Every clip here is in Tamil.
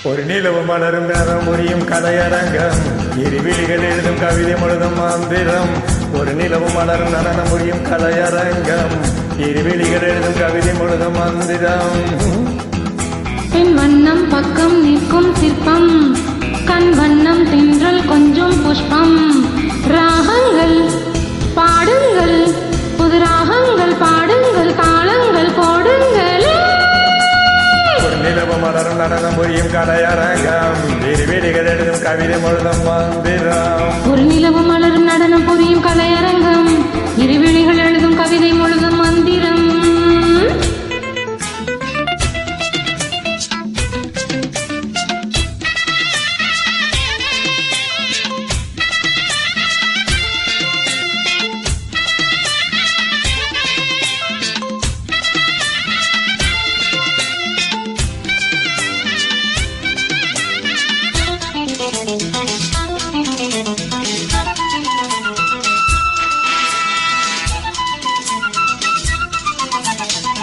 ஒரு நிலவு மலரும் நேரம் முடியும் கதையரங்கம் இருவிழிகள் எழுதும் கவிதை முழுதும் மந்திரம் ஒரு நிலவு மலரும் நடனம் முடியும் கதையரங்கம் இருவிழிகள் எழுதும் கவிதை முழுதும் மந்திரம் பெண் வண்ணம் பக்கம் நிற்கும் சிற்பம் கண் வண்ணம் தென்றல் கொஞ்சம் புஷ்பம் ராகங்கள் பாடுங்கள் புது ராகங்கள் பாடுங்கள் தாளங்கள் போடுங்களே ஒரு நிலவு மலரும் நடனம் புரியும் கலையரங்கம் இருவிழிகள் எழுதும் கவிதை முழுதும் மந்திரம் ஒரு நிலவு மலரும் நடனம் புரியும் கலையரங்கம் இருவிழிகள் எழுதும் கவிதை முழுதும் மந்திரம்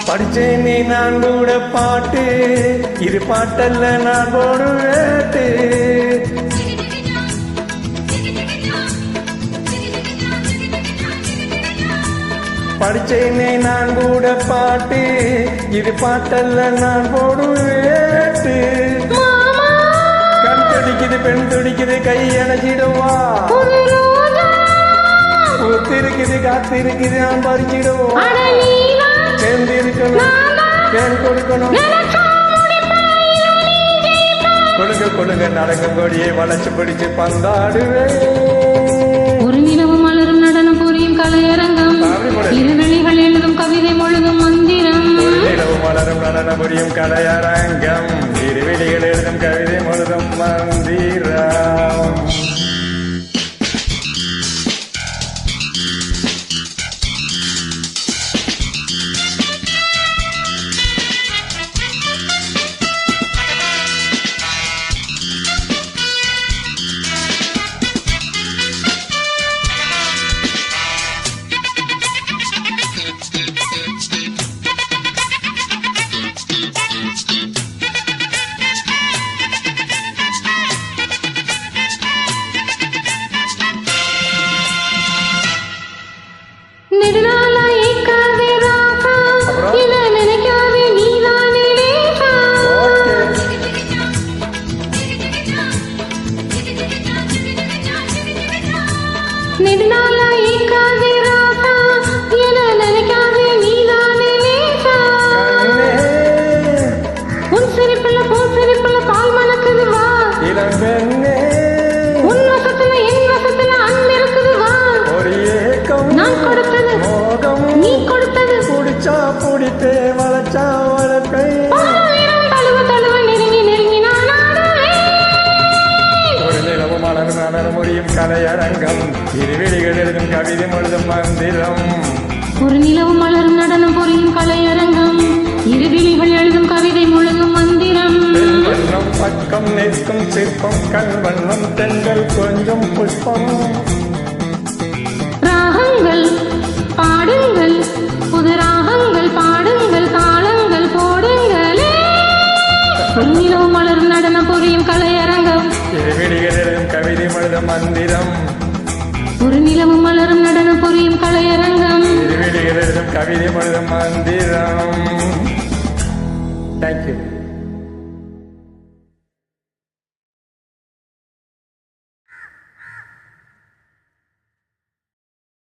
படிச்சேனே நான் கூட பாட்டு இது பாட்டல்ல நான் போடு வேட்டு படிச்சேனே நான் கூட பாட்டு இது பாட்டல்ல நான் போடு வேட்டு கண் துடிக்குது பெண் துடிக்குது கை அணைச்சிடுவா பூத்திருக்குது காத்திருக்குது நான் பறிச்சிடுவோம் சேர்ந்து இருக்கணும் தேன் கொடுக்கணும் கொடுங்க கொடுங்க நடக்க கொடியை வளைச்சு பிடிச்சு பந்தாடுவே ஒரு நிலவு மலரும் நடனம் புரியும் கலையரங்கம் இருவெளிகள் எழுதும் கவிதை முழுதும் மந்திரம் ஒரு நிலவு மலரும் நடனம் புரியும் கலையரங்கம் இருவெளிகள் எழுதும் கவிதை முழுதும் மந்திரம் முடியும் கலையரங்கம் இருவிழிகள் எழுதும் கவிதை முழுதும் மந்திரம் ஒரு நிலவு மலரும் நடனம் புரியும் கலையரங்கம் இருவிழிகள் எழுதும் கவிதை முழுதும் மந்திரம் வண்ணம் பக்கம் நிற்கும் சிற்பம் கண் வண்ணம் தென்றல் கொஞ்சம் புஷ்பம் ராகங்கள் பாடுங்கள் புது ராகங்கள் பாடுங்கள் தாளங்கள் போடுங்களே ஒரு நிலவு மலரும் நடனம் புரியும் கலையரங்கம் இருவிழிகள் எழுதும் கவிதை முழுதும் மந்திரம் ஒரு நிலவு மலரும் நடனம் புரியும் கலையரங்கம் இருவிழிகள் எழுதும் கவிதை முழுதும் மந்திரம். Thank you.